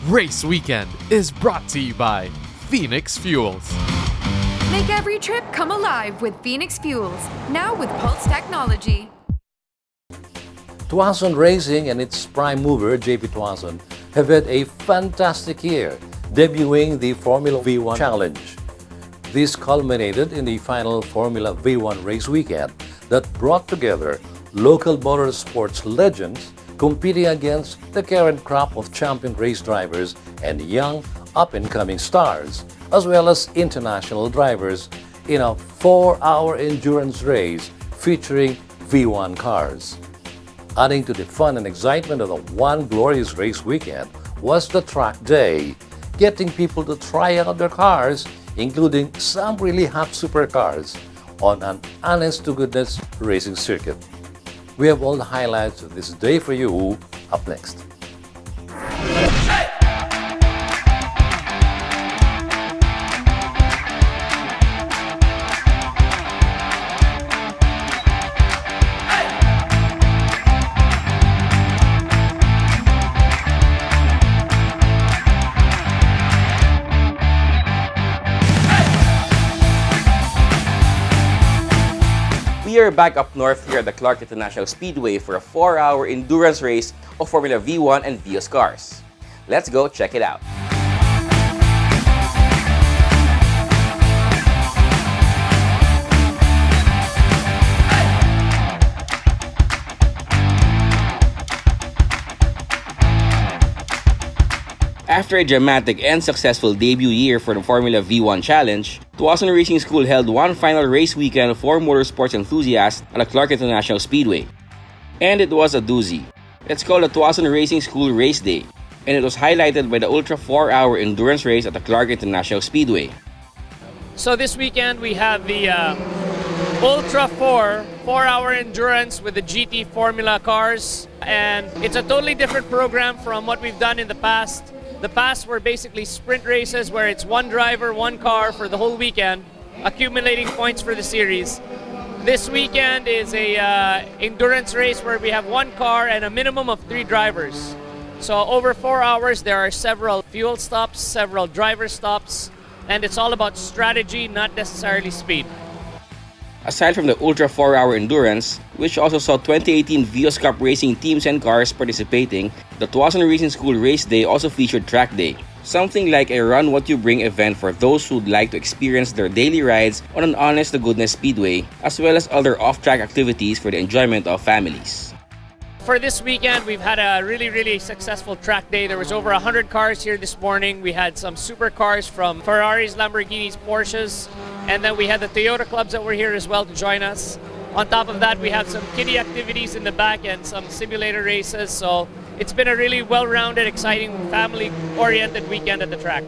Race Weekend is brought to you by Phoenix Fuels. Make every trip come alive with Phoenix Fuels, now with Pulse technology. Tuason Racing and its prime mover, JP Tuason, have had a fantastic year, debuting the Formula V1 Challenge. This culminated in the final Formula V1 race weekend that brought together local motorsports legends competing against the current crop of champion race drivers and young up-and-coming stars, as well as international drivers in a 4-hour endurance race featuring V1 cars. Adding to the fun and excitement of the one glorious race weekend was the track day, getting people to try out their cars, including some really hot supercars, on an honest-to-goodness racing circuit. We have all the highlights of this day for you up next. We are back up north here at the Clark International Speedway for a 4-hour endurance race of Formula V1 and Vios cars. Let's go check it out. After a dramatic and successful debut year for the Formula V1 Challenge, Tuason Racing School held one final race weekend for motorsports enthusiasts at the Clark International Speedway. And it was a doozy. It's called the Tuason Racing School Race Day, and it was highlighted by the Ultra 4-hour endurance race at the Clark International Speedway. So this weekend we have the Ultra 4-hour endurance with the GT Formula cars, and it's a totally different program from what we've done in the past. The past were basically sprint races where it's one driver, one car for the whole weekend, accumulating points for the series. This weekend is a endurance race where we have one car and a minimum of 3 drivers. So over 4 hours there are several fuel stops, several driver stops, and it's all about strategy, not necessarily speed. Aside from the Ultra 4-hour endurance, which also saw 2018 Vios Cup racing teams and cars participating, the Tuason Racing School Race Day also featured Track Day, something like a Run What You Bring event for those who'd like to experience their daily rides on an honest-to-goodness speedway, as well as other off-track activities for the enjoyment of families. For this weekend, we've had a really successful track day. There was over 100 cars here this morning. We had some supercars from Ferraris, Lamborghinis, Porsches, and then we had the Toyota clubs that were here as well to join us. On top of that, we have some kiddie activities in the back and some simulator races. So it's been a really well-rounded, exciting, family-oriented weekend at the track.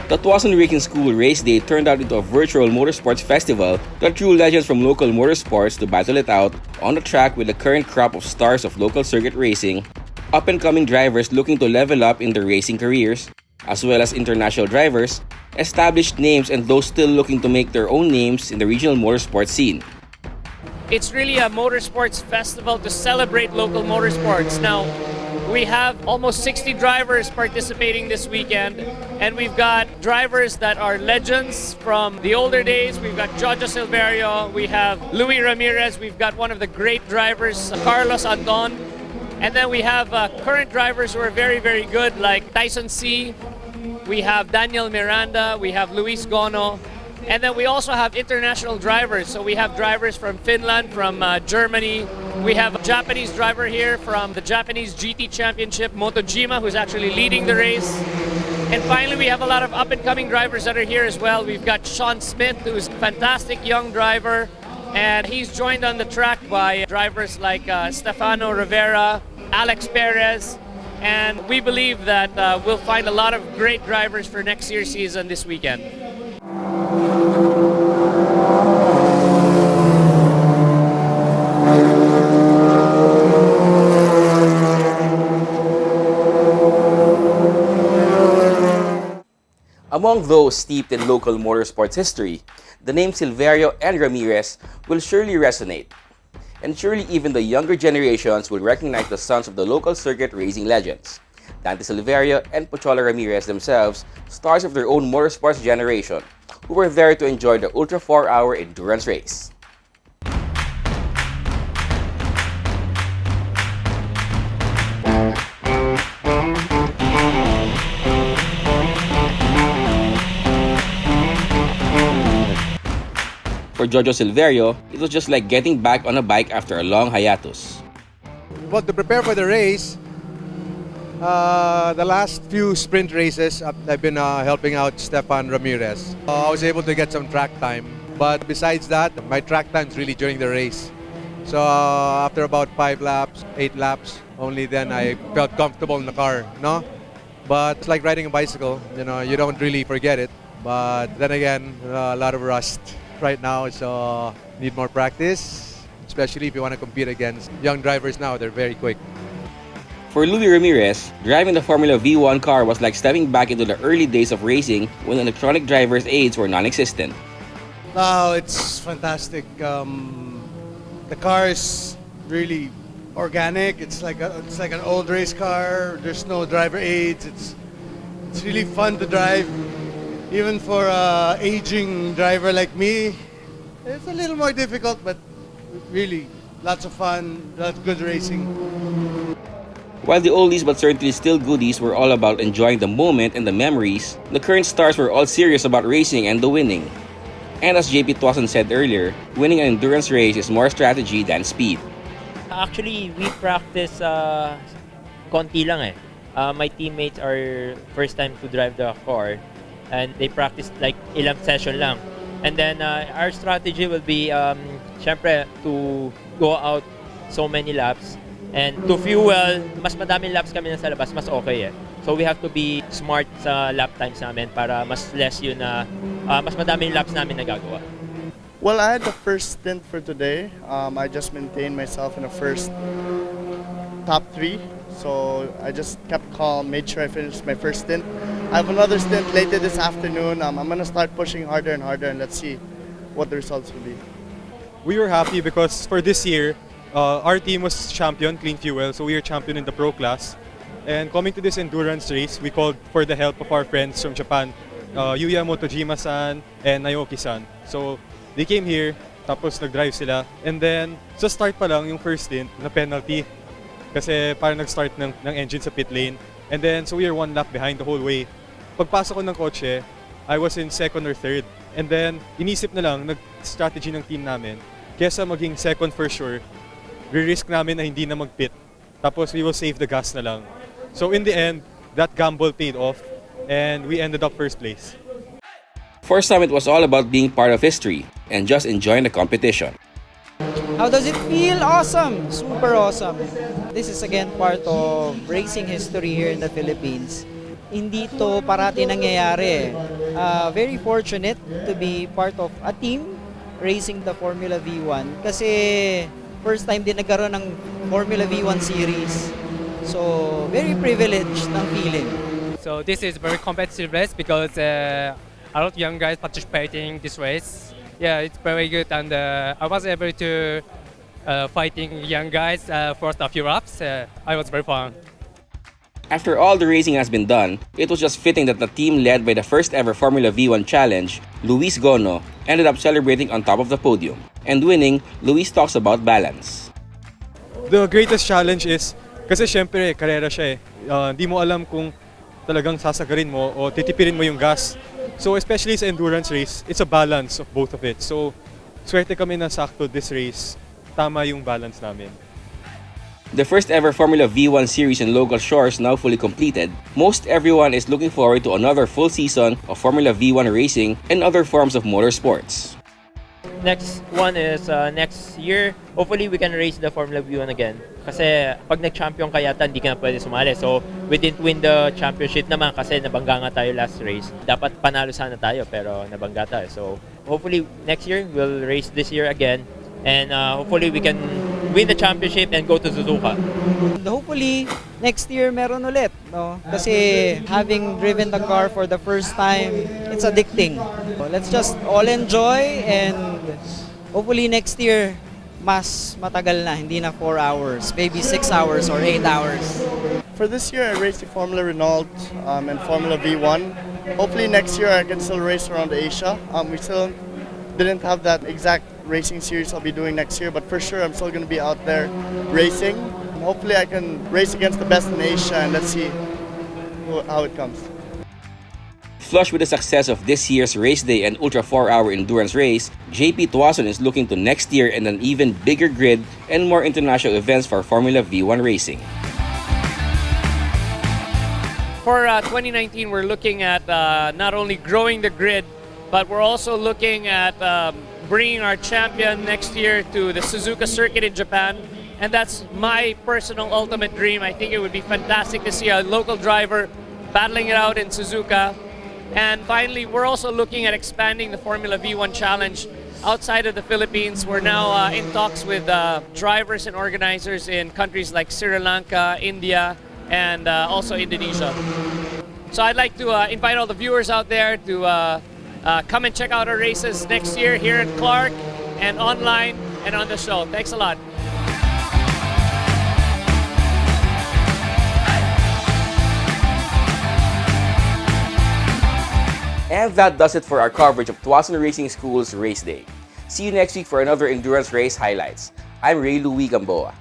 The Tuason Racing School Race Day turned out into a virtual motorsports festival that drew legends from local motorsports to battle it out on the track with the current crop of stars of local circuit racing, up-and-coming drivers looking to level up in their racing careers, as well as international drivers, established names, and those still looking to make their own names in the regional motorsports scene. It's really a motorsports festival to celebrate local motorsports. Now, we have almost 60 drivers participating this weekend, and we've got drivers that are legends from the older days. We've got Jojo Silverio, we have Luis Ramirez, we've got one of the great drivers, Carlos Anton, and then we have current drivers who are very good, like Tyson C. We have Daniel Miranda, we have Luis Gono, and then we also have international drivers. So we have drivers from Finland, from Germany. We have a Japanese driver here from the Japanese GT Championship, Motojima, who's actually leading the race. And finally, we have a lot of up-and-coming drivers that are here as well. We've got Sean Smith, who's a fantastic young driver, and he's joined on the track by drivers like Stefano Rivera, Alex Perez, and we believe that we'll find a lot of great drivers for next year's season this weekend. A Among those steeped in local motorsports history, the name Silverio and Ramirez will surely resonate. And surely even the younger generations will recognize the sons of the local circuit racing legends. Dante Silverio and Pochola Ramirez themselves, stars of their own motorsports generation, who were there to enjoy the Ultra 4-hour endurance race. For Jojo Silverio, it was just like getting back on a bike after a long hiatus. Well, to prepare for the race, the last few sprint races, I've been helping out Stefan Ramirez. I was able to get some track time, but besides that, my track time is really during the race. So after about 5 laps, 8 laps, only then I felt comfortable in the car, no? But it's like riding a bicycle, you know, you don't really forget it. But then again, a lot of rust right now, so need more practice, especially if you want to compete against young drivers now. They're very quick. For Louis Ramirez, driving the Formula V1 car was like stepping back into the early days of racing when electronic driver's aids were non-existent. Oh, it's fantastic. The car is really organic. It's like an old race car. There's no driver aids. It's really fun to drive. Even for an aging driver like me, it's a little more difficult, but really lots of fun, lots of good racing. While the oldies but certainly still goodies were all about enjoying the moment and the memories, the current stars were all serious about racing and the winning. And as JP Tuason said earlier, winning an endurance race is more strategy than speed. Actually, we practice konti lang eh. My teammates are first time to drive the car, and they practice like ilang session lang. And then our strategy will be syempre to go out so many laps, and to fuel, mas madaming laps kami na sa labas, mas okay eh. So we have to be smart sa lap times namin para mas less yun na mas madaming laps namin nagagawa. Well, I had the first stint for today. I just maintained myself in the first top 3. So I just kept calm, made sure I finished my first stint. I have another stint later this afternoon. I'm going to start pushing harder and harder, and let's see what the results will be. We were happy because for this year, our team was champion, Clean Fuel, so we are champion in the pro class. And coming to this endurance race, we called for the help of our friends from Japan, Yuya Motojima-san and Naoki-san. So they came here, tapos nag-drive sila. And then, sa start pa lang, yung first stint, na penalty. Kasi parang nag-start ng engine sa pit lane. And then, so we are 1 lap behind the whole way. Pagpasok ko ng kotse, I was in 2nd or 3rd. And then, inisip na lang, nag-strategy ng team namin, kesa maging 2nd for sure, re-risk namin na hindi na mag-pit. Tapos, we will save the gas na lang. So in the end, that gamble paid off, and we ended up 1st place. For some, it was all about being part of history and just enjoying the competition. How does it feel? Awesome! Super awesome. This is again part of racing history here in the Philippines. Hindi to parati nangyayari. Very fortunate to be part of a team racing the Formula V1 kasi first time din nagkaroon ng Formula V1 series. So, very privileged ng feeling. So this is very competitive race because a lot of young guys participating in this race. Yeah, it's very good, and I was able to fighting young guys first a few laps. I was very fun. After all the racing has been done, it was just fitting that the team led by the first ever Formula V1 challenge, Luis Gono, ended up celebrating on top of the podium. And winning, Luis talks about balance. The greatest challenge is, kasi syempre, karera siya eh. Hindi mo alam kung talagang sasagarin mo o titipirin mo yung gas. So especially sa endurance race, it's a balance of both of it. So swerte kami na sakto this race, tama yung balance namin. The first ever Formula V1 series in local shores now fully completed, most everyone is looking forward to another full season of Formula V1 racing and other forms of motorsports. Next one is next year, hopefully we can race the Formula V1 again. Kasi pag nag-champion ka yata, hindi ka na pwede sumali. So we didn't win the championship naman kasi nabangga nga tayo last race. Dapat panalo sana tayo pero nabangga tayo. So hopefully next year we'll race this year again. And hopefully we can win the championship and go to Suzuka. And hopefully, next year meron ulit. No? Kasi having driven the car for the first time, it's addicting. So let's just all enjoy and hopefully next year, mas matagal na, hindi na 4 hours, maybe 6 hours or 8 hours. For this year, I raced the Formula Renault and Formula V1. Hopefully next year I can still race around Asia. We still didn't have that exact racing series I'll be doing next year, but for sure I'm still going to be out there racing. Hopefully I can race against the best in Asia and let's see how it comes. Flush with the success of this year's race day and Ultra 4-hour endurance race, JP Tuason is looking to next year and an even bigger grid and more international events for Formula V1 racing. For 2019, we're looking at not only growing the grid, but we're also looking at bringing our champion next year to the Suzuka circuit in Japan. And that's my personal ultimate dream. I think it would be fantastic to see a local driver battling it out in Suzuka. And finally, we're also looking at expanding the Formula V1 Challenge outside of the Philippines. We're now in talks with drivers and organizers in countries like Sri Lanka, India, and also Indonesia. So I'd like to invite all the viewers out there to come and check out our races next year here at Clark and online and on the show. Thanks a lot. And that does it for our coverage of Tuason Racing School's race day. See you next week for another endurance race highlights. I'm Ray Louis Gamboa.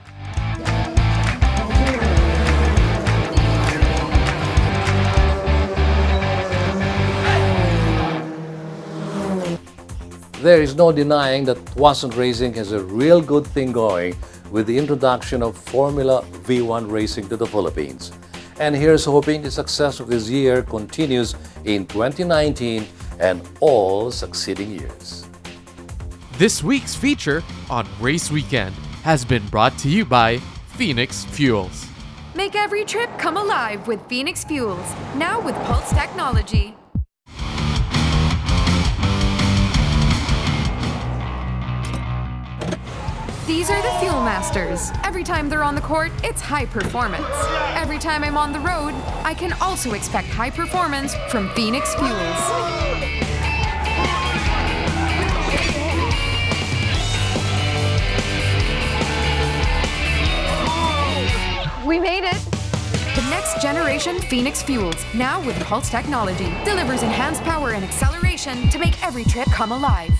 There is no denying that Tuason Racing has a real good thing going with the introduction of Formula V1 racing to the Philippines. And here's hoping the success of this year continues in 2019 and all succeeding years. This week's feature on Race Weekend has been brought to you by Phoenix Fuels. Make every trip come alive with Phoenix Fuels, now with Pulse technology. These are the Fuel Masters. Every time they're on the court, it's high performance. Every time I'm on the road, I can also expect high performance from Phoenix Fuels. We made it! The next generation Phoenix Fuels, now with Pulse technology, delivers enhanced power and acceleration to make every trip come alive.